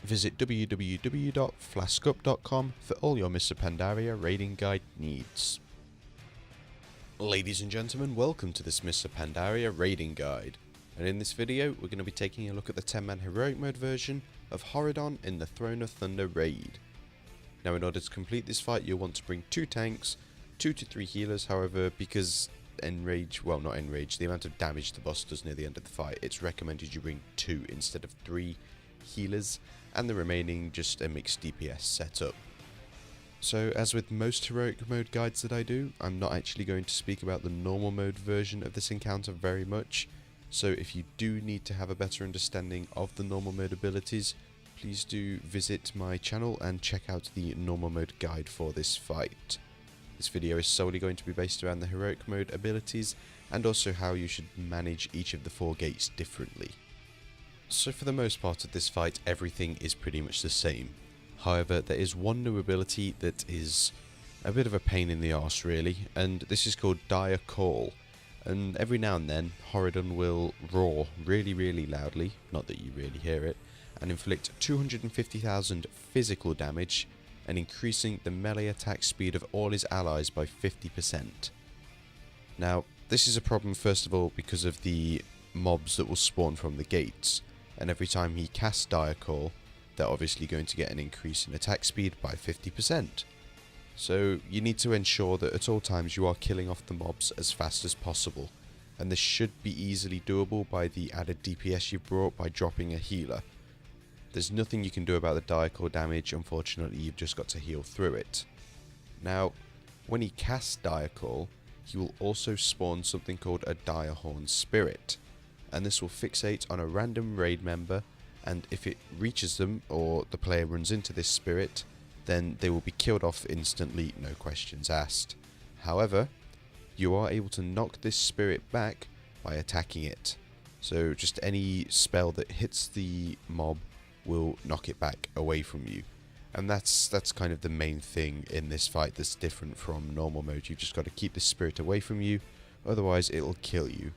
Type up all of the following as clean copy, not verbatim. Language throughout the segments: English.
Visit www.flaskup.com for all your Mr. Pandaria raiding guide needs. Ladies and gentlemen, welcome to this Mr. Pandaria raiding guide, and in this video we're going to be taking a look at the 10-man heroic mode version of Horridon in the Throne of Thunder raid. Now in order to complete this fight you'll want to bring 2 tanks, 2 to 3 healers, however because the amount of damage the boss does near the end of the fight, it's recommended you bring 2 instead of 3 healers, and the remaining just a mixed DPS setup. So as with most heroic mode guides that I do, I'm not actually going to speak about the normal mode version of this encounter very much, so if you do need to have a better understanding of the normal mode abilities, please do visit my channel and check out the normal mode guide for this fight. This video is solely going to be based around the heroic mode abilities and also how you should manage each of the 4 gates differently. So for the most part of this fight everything is pretty much the same. However, there is one new ability that is a bit of a pain in the arse really, and this is called Dire Call. And every now and then Horridon will roar really loudly, not that you really hear it, and inflict 250,000 physical damage and increasing the melee attack speed of all his allies by 50%. Now this is a problem first of all because of the mobs that will spawn from the gates, and every time he casts Dire Call they're obviously going to get an increase in attack speed by 50%. So you need to ensure that at all times you are killing off the mobs as fast as possible, and this should be easily doable by the added DPS you've brought by dropping a healer. There's nothing you can do about the Dire Call damage, unfortunately you've just got to heal through it. Now when he casts Dire Call he will also spawn something called a Dire Horn Spirit, and this will fixate on a random raid member, and if it reaches them or the player runs into this spirit then they will be killed off instantly, no questions asked. However, you are able to knock this spirit back by attacking it. So just any spell that hits the mob will knock it back away from you. And that's kind of the main thing in this fight that's different from normal mode. You've just got to keep the spirit away from you, otherwise it'll kill you.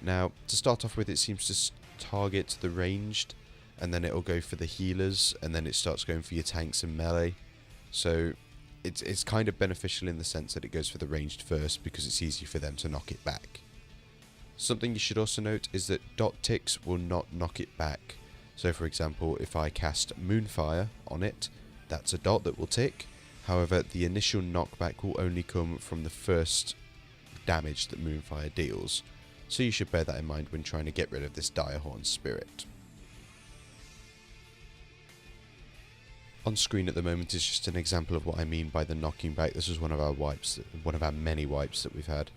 Now, to start off with, it seems to target the ranged, and then it'll go for the healers, and then it starts going for your tanks and melee. So it's kind of beneficial in the sense that it goes for the ranged first because it's easy for them to knock it back. Something you should also note is that dot ticks will not knock it back. So for example, if I cast Moonfire on it, that's a dot that will tick. However, the initial knockback will only come from the first damage that Moonfire deals. So you should bear that in mind when trying to get rid of this Dire Horn Spirit. On screen at the moment is just an example of what I mean by the knocking back. This is one of our wipes, one of our many wipes that we've had.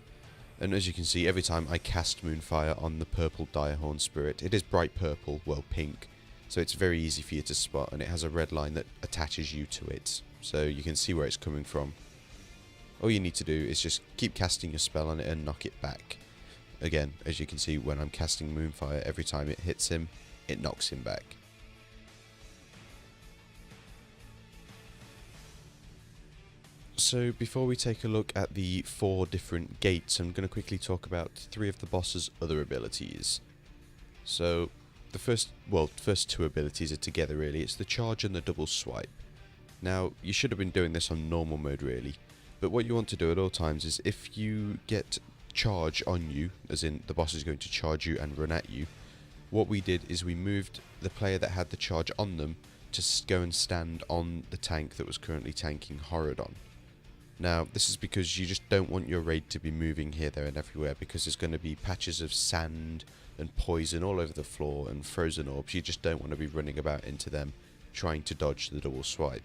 And as you can see, every time I cast Moonfire on the purple Dire Horn Spirit, it is bright purple, well pink, so it's very easy for you to spot, and it has a red line that attaches you to it, so you can see where it's coming from. All you need to do is just keep casting your spell on it and knock it back. Again, as you can see, when I'm casting Moonfire, every time it hits him, it knocks him back. So before we take a look at the 4 different gates, I'm going to quickly talk about 3 of the boss's other abilities. So the first 2 abilities are together really. It's the charge and the double swipe. Now you should have been doing this on normal mode really, but what you want to do at all times is if you get charge on you, as in the boss is going to charge you and run at you, what we did is we moved the player that had the charge on them to go and stand on the tank that was currently tanking Horridon. Now this is because you just don't want your raid to be moving here, there and everywhere, because there's going to be patches of sand and poison all over the floor and frozen orbs. You just don't want to be running about into them trying to dodge the double swipe.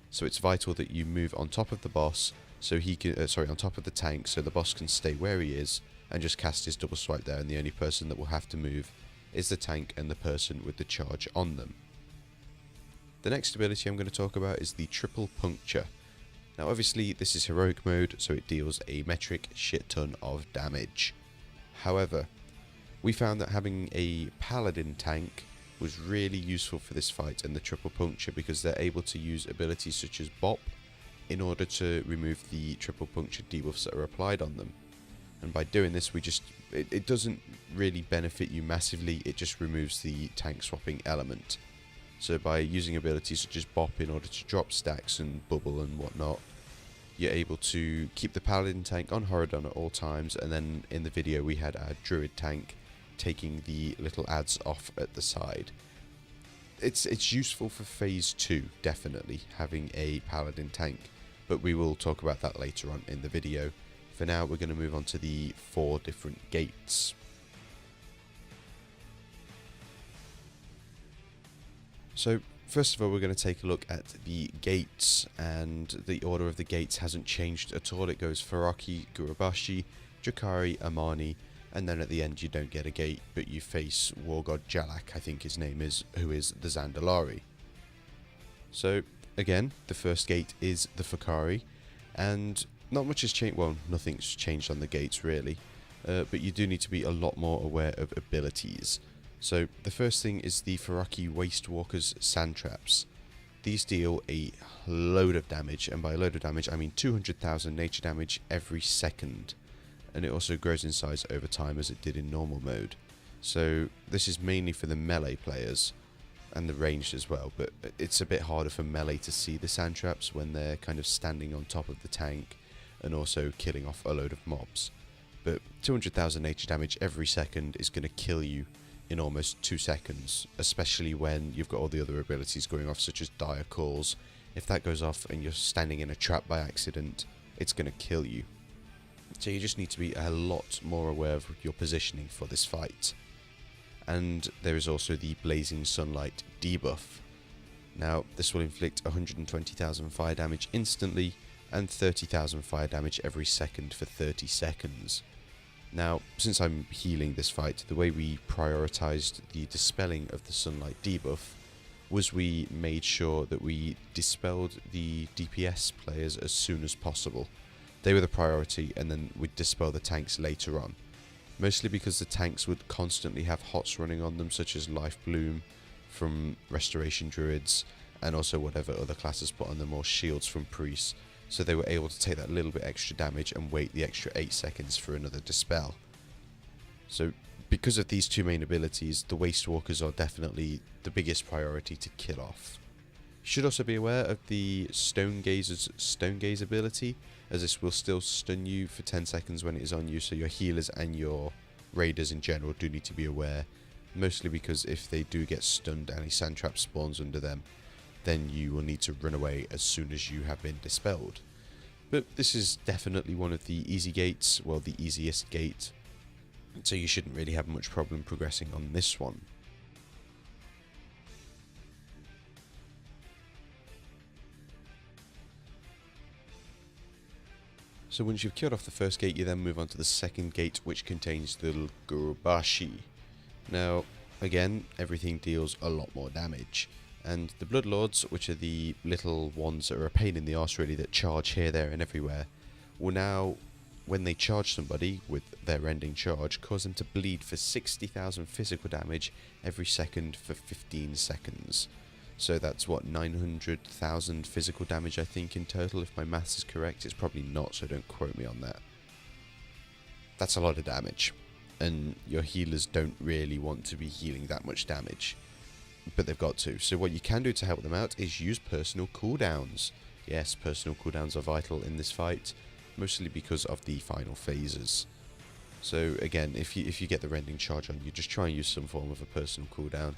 So it's vital that you move on top of the boss, so he can, on top of the tank, so the boss can stay where he is and just cast his double swipe there, and the only person that will have to move is the tank and the person with the charge on them. The next ability I'm going to talk about is the triple puncture. Now obviously this is heroic mode, so it deals a metric shit ton of damage. However, we found that having a paladin tank was really useful for this fight and the triple puncture, because they're able to use abilities such as Bop in order to remove the triple puncture debuffs that are applied on them. And by doing this, it doesn't really benefit you massively, it just removes the tank swapping element. So by using abilities such as Bop in order to drop stacks and Bubble and whatnot, you're able to keep the Paladin tank on Horridon at all times, and then in the video we had our Druid tank taking the little adds off at the side. It's useful for phase 2, definitely, having a Paladin tank, but we will talk about that later on in the video. For now, we're going to move on to the 4 different gates. So first of all, we're going to take a look at the gates, and the order of the gates hasn't changed at all. It goes Faraki, Gurubashi, Drakari, Amani, and then at the end you don't get a gate, but you face War God Jalak, I think his name is, who is the Zandalari. So again, the first gate is the Fakari, and not much has changed. Well, nothing's changed on the gates really, but you do need to be a lot more aware of abilities. So the first thing is the Faraki Wastewalker's Sand Traps. These deal a load of damage, and by a load of damage I mean 200,000 nature damage every second, and it also grows in size over time as it did in normal mode. So this is mainly for the melee players, and the ranged as well, but it's a bit harder for melee to see the sand traps when they're kind of standing on top of the tank and also killing off a load of mobs. But 200,000 nature damage every second is going to kill you in almost 2 seconds, especially when you've got all the other abilities going off, such as Dire Calls. If that goes off and you're standing in a trap by accident, it's going to kill you. So you just need to be a lot more aware of your positioning for this fight. And there is also the Blazing Sunlight debuff. Now, this will inflict 120,000 fire damage instantly and 30,000 fire damage every second for 30 seconds. Now, since I'm healing this fight, the way we prioritized the dispelling of the Sunlight debuff was we made sure that we dispelled the DPS players as soon as possible. They were the priority, and then we'd dispel the tanks later on. Mostly because the tanks would constantly have HOTS running on them, such as Life Bloom from Restoration Druids, and also whatever other classes put on them, or shields from priests. So they were able to take that little bit extra damage and wait the extra 8 seconds for another dispel. So because of these 2 main abilities, the Wastewalkers are definitely the biggest priority to kill off. You should also be aware of the Stone Gazer's Stone Gaze ability, as this will still stun you for 10 seconds when it is on you, so your healers and your raiders in general do need to be aware, mostly because if they do get stunned and a sand trap spawns under them, then you will need to run away as soon as you have been dispelled. But this is definitely one of the easy gates, well, the easiest gate, so you shouldn't really have much problem progressing on this one. So once you've killed off the first gate, you then move on to the second gate, which contains the Gurubashi. Now, again, everything deals a lot more damage. And the Bloodlords, which are the little ones that are a pain in the arse really, that charge here, there and everywhere, will now, when they charge somebody with their ending charge, cause them to bleed for 60,000 physical damage every second for 15 seconds. So that's what, 900,000 physical damage I think in total, if my maths is correct. It's probably not, so don't quote me on that. That's a lot of damage, and your healers don't really want to be healing that much damage, but they've got to. So what you can do to help them out is use personal cooldowns. Yes, personal cooldowns are vital in this fight, mostly because of the final phases. So again, if you get the rending charge on, you just try and use some form of a personal cooldown,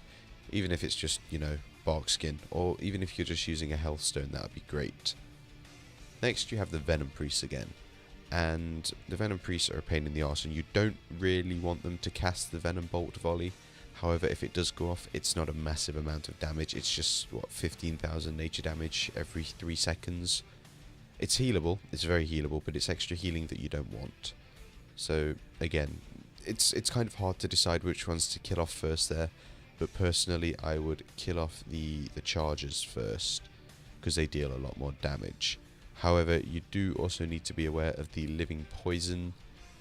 even if it's just, you know, bark skin, or even if you're just using a health stone, that would be great. Next you have the Venom Priests again, and the Venom Priests are a pain in the arse, and you don't really want them to cast the Venom Bolt volley. However, if it does go off, it's not a massive amount of damage. It's just, what, 15,000 nature damage every 3 seconds. It's healable, it's very healable, but it's extra healing that you don't want. So again, it's kind of hard to decide which ones to kill off first there, but personally I would kill off the chargers first, because they deal a lot more damage. However, you do also need to be aware of the living poison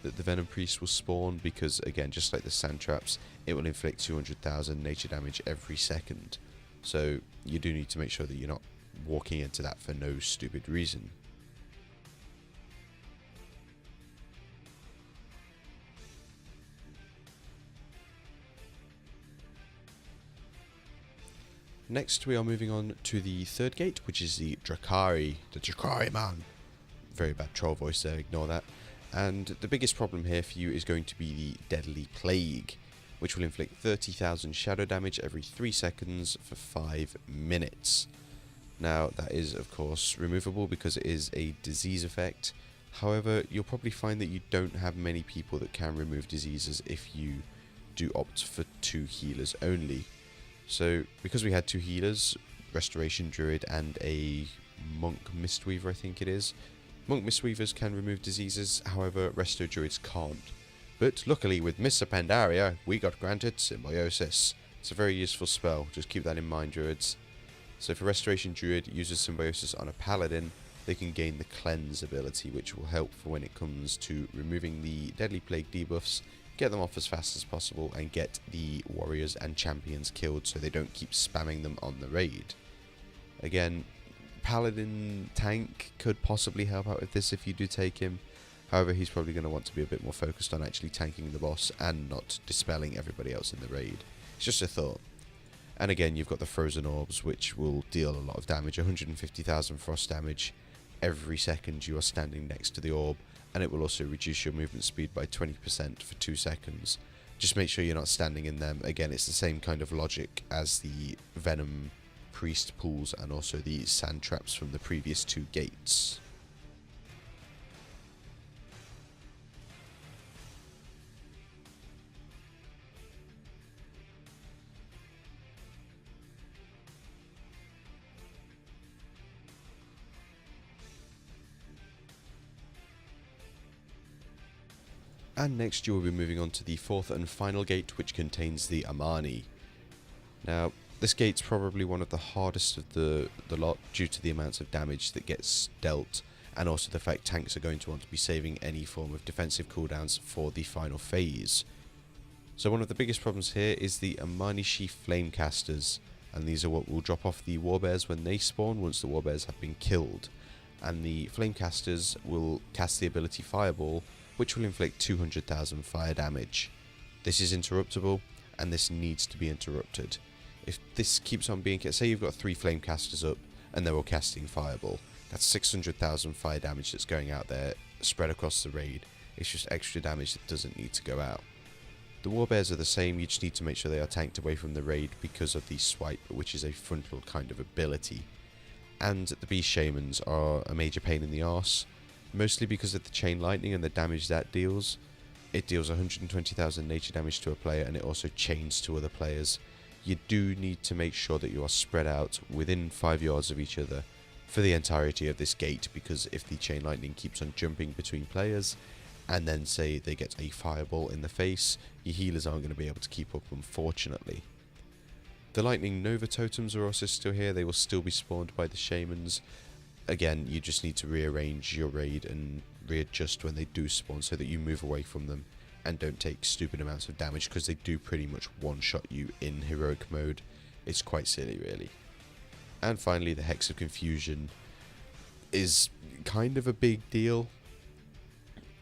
that the Venom Priest will spawn, because again, just like the sand traps, it will inflict 200,000 nature damage every second. So you do need to make sure that you're not walking into that for no stupid reason. Next, we are moving on to the third gate, which is the Drakari. The Drakari man. Very bad troll voice there, ignore that. And the biggest problem here for you is going to be the Deadly Plague, which will inflict 30,000 shadow damage every 3 seconds for 5 minutes. Now, that is, of course, removable because it is a disease effect. However, you'll probably find that you don't have many people that can remove diseases if you do opt for 2 healers only. So, because we had 2 healers, Restoration Druid and a Monk Mistweaver, I think it is. Monk Mistweavers can remove diseases, however, Resto Druids can't. But luckily, with Mr. Pandaria, we got granted Symbiosis. It's a very useful spell, just keep that in mind, Druids. So if a Restoration Druid uses Symbiosis on a Paladin, they can gain the Cleanse ability, which will help for when it comes to removing the Deadly Plague debuffs, get them off as fast as possible, and get the warriors and champions killed so they don't keep spamming them on the raid. Again, Paladin tank could possibly help out with this if you do take him. However, he's probably going to want to be a bit more focused on actually tanking the boss and not dispelling everybody else in the raid. It's just a thought. And again, you've got the Frozen Orbs, which will deal a lot of damage, 150,000 frost damage every second you are standing next to the orb, and it will also reduce your movement speed by 20% for 2 seconds. Just make sure you're not standing in them. Again, it's the same kind of logic as the Venom Priest pools and also the sand traps from the previous 2 gates. And next you will be moving on to the 4th and final gate, which contains the Amani. Now, this gate's probably one of the hardest of the lot due to the amounts of damage that gets dealt, and also the fact tanks are going to want to be saving any form of defensive cooldowns for the final phase. So one of the biggest problems here is the Amani Sheaf Flamecasters, and these are what will drop off the Warbears when they spawn once the Warbears have been killed. And the Flamecasters will cast the ability Fireball, which will inflict 200,000 fire damage. This is interruptible, and this needs to be interrupted. If this keeps on being... Say you've got 3 Flamecasters up, and they're all casting Fireball. That's 600,000 fire damage that's going out there, spread across the raid. It's just extra damage that doesn't need to go out. The Warbears are the same, you just need to make sure they are tanked away from the raid because of the Swipe, which is a frontal kind of ability. And the Beast Shamans are a major pain in the arse. Mostly because of the Chain Lightning and the damage that deals. It deals 120,000 nature damage to a player, and it also chains to other players. You do need to make sure that you are spread out within 5 yards of each other for the entirety of this gate, because if the Chain Lightning keeps on jumping between players, and then say they get a Fireball in the face, your healers aren't going to be able to keep up, unfortunately. The Lightning Nova Totems are also still here, they will still be spawned by the Shamans. Again, you just need to rearrange your raid and readjust when they do spawn so that you move away from them and don't take stupid amounts of damage, because they do pretty much one-shot you in heroic mode. It's quite silly, really. And finally, the Hex of Confusion is kind of a big deal,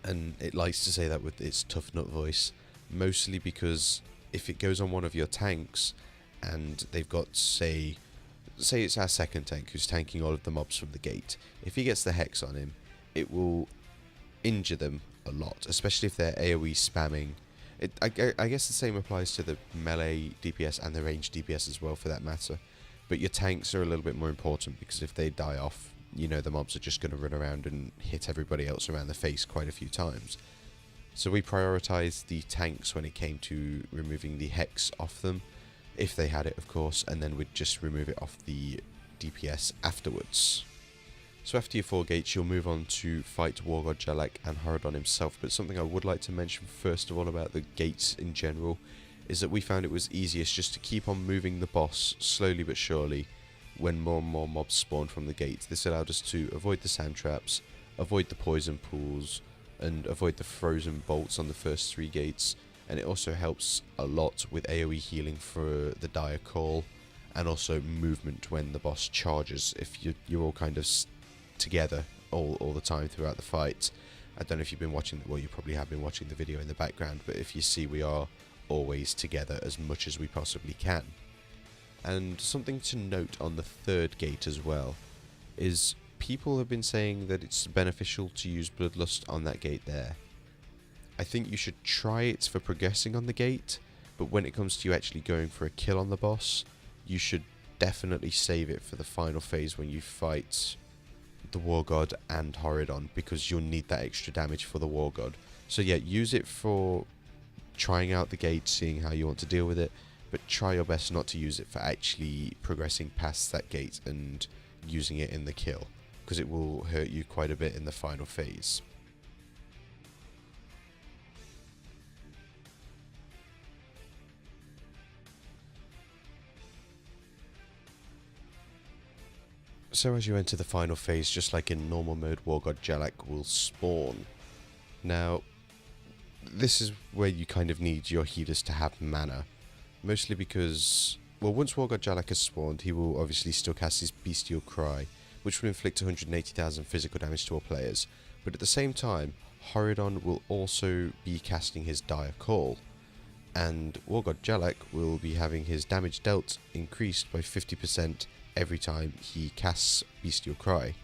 and it likes to say that with its tough nut voice, mostly because if it goes on one of your tanks and they've got, say it's our second tank who's tanking all of the mobs from the gate. If he gets the Hex on him, it will injure them a lot, especially if they're AoE spamming. I guess the same applies to the melee DPS and the ranged DPS as well, for that matter. But your tanks are a little bit more important, because if they die off, you know the mobs are just going to run around and hit everybody else around the face quite a few times. So we prioritised the tanks when it came to removing the Hex off them, if they had it, of course, and then we'd just remove it off the DPS afterwards. So after your 4 gates, you'll move on to fight Wargod Jalak and Horridon himself, but something I would like to mention first of all about the gates in general is that we found it was easiest just to keep on moving the boss slowly but surely when more and more mobs spawned from the gate. This allowed us to avoid the sand traps, avoid the poison pools, and avoid the frozen bolts on the first 3 gates. And it also helps a lot with AoE healing for the Dire Call, and also movement when the boss charges, if you're all kind of together all the time throughout the fight. I don't know if you've been watching, well, you probably have been watching the video in the background, but if you see, we are always together as much as we possibly can. And something to note on the third gate as well is people have been saying that it's beneficial to use Bloodlust on that gate there. I think you should try it for progressing on the gate, but when it comes to you actually going for a kill on the boss, you should definitely save it for the final phase when you fight the War God and Horridon, because you'll need that extra damage for the War God. So yeah, use it for trying out the gate, seeing how you want to deal with it, but try your best not to use it for actually progressing past that gate and using it in the kill, because it will hurt you quite a bit in the final phase. So as you enter the final phase, just like in normal mode, War God Jalak will spawn. Now, this is where you kind of need your healers to have mana. Mostly because, well, once War God Jalak has spawned, he will obviously still cast his Bestial Cry, which will inflict 180,000 physical damage to all players. But at the same time, Horridon will also be casting his Dire Call, and War God Jalak will be having his damage dealt increased by 50% every time he casts Bestial Cry,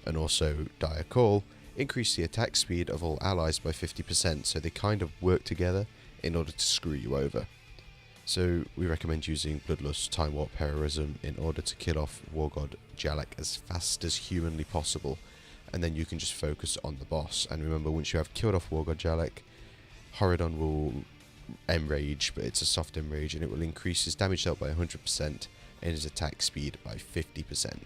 and also Dire Call increase the attack speed of all allies by 50%, so they kind of work together in order to screw you over. So we recommend using Bloodlust, Time Warp, Heroism in order to kill off War God Jalak as fast as humanly possible, and then you can just focus on the boss. And remember, once you have killed off War God Jalak, Horridon will enrage, but it's a soft enrage, and it will increase his damage dealt by 100% and his attack speed by 50%.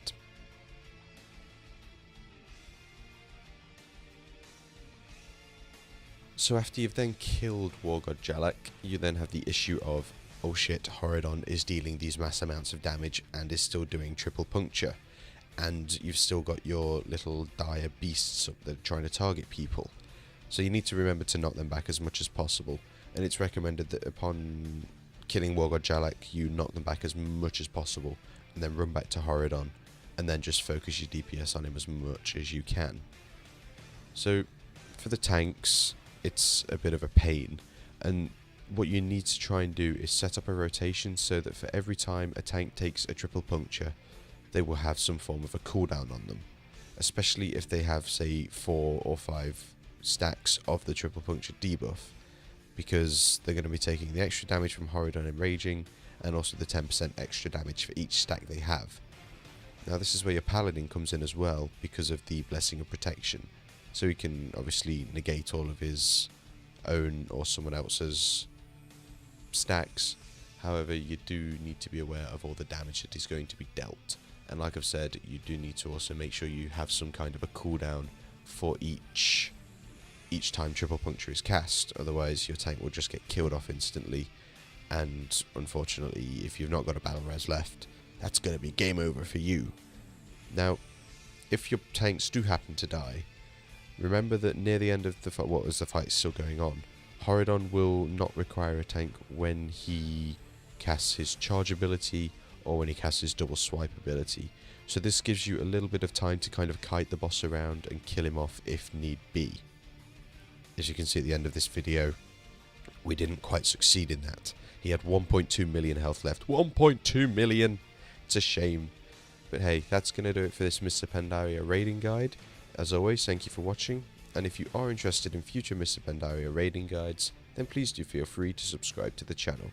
So after you've then killed War God Jalak, you then have the issue of, oh shit, Horridon is dealing these mass amounts of damage and is still doing triple puncture, and you've still got your little dire beasts up there trying to target people. So you need to remember to knock them back as much as possible, and it's recommended that upon killing War God Jalak, you knock them back as much as possible, and then run back to Horridon, and then just focus your DPS on him as much as you can. So for the tanks, it's a bit of a pain, and what you need to try and do is set up a rotation so that for every time a tank takes a triple puncture, they will have some form of a cooldown on them, especially if they have, say, 4 or 5 stacks of the triple puncture debuff, because they're going to be taking the extra damage from Horridon enraging, and also the 10% extra damage for each stack they have. Now this is where your Paladin comes in as well, because of the Blessing of Protection. So he can obviously negate all of his own or someone else's stacks. However, you do need to be aware of all the damage that is going to be dealt. And like I've said, you do need to also make sure you have some kind of a cooldown for each time triple puncture is cast. Otherwise, your tank will just get killed off instantly. And unfortunately, if you've not got a battle res left, that's going to be game over for you. Now, if your tanks do happen to die, remember that near the end of the fight, as the fight's still going on, Horridon will not require a tank when he casts his charge ability or when he casts his double swipe ability. So this gives you a little bit of time to kind of kite the boss around and kill him off if need be. As you can see at the end of this video, we didn't quite succeed in that. He had 1.2 million health left. 1.2 million! It's a shame. But hey, that's going to do it for this Mr. Pandaria raiding guide. As always, thank you for watching, and if you are interested in future Mr. Pandaria raiding guides, then please do feel free to subscribe to the channel.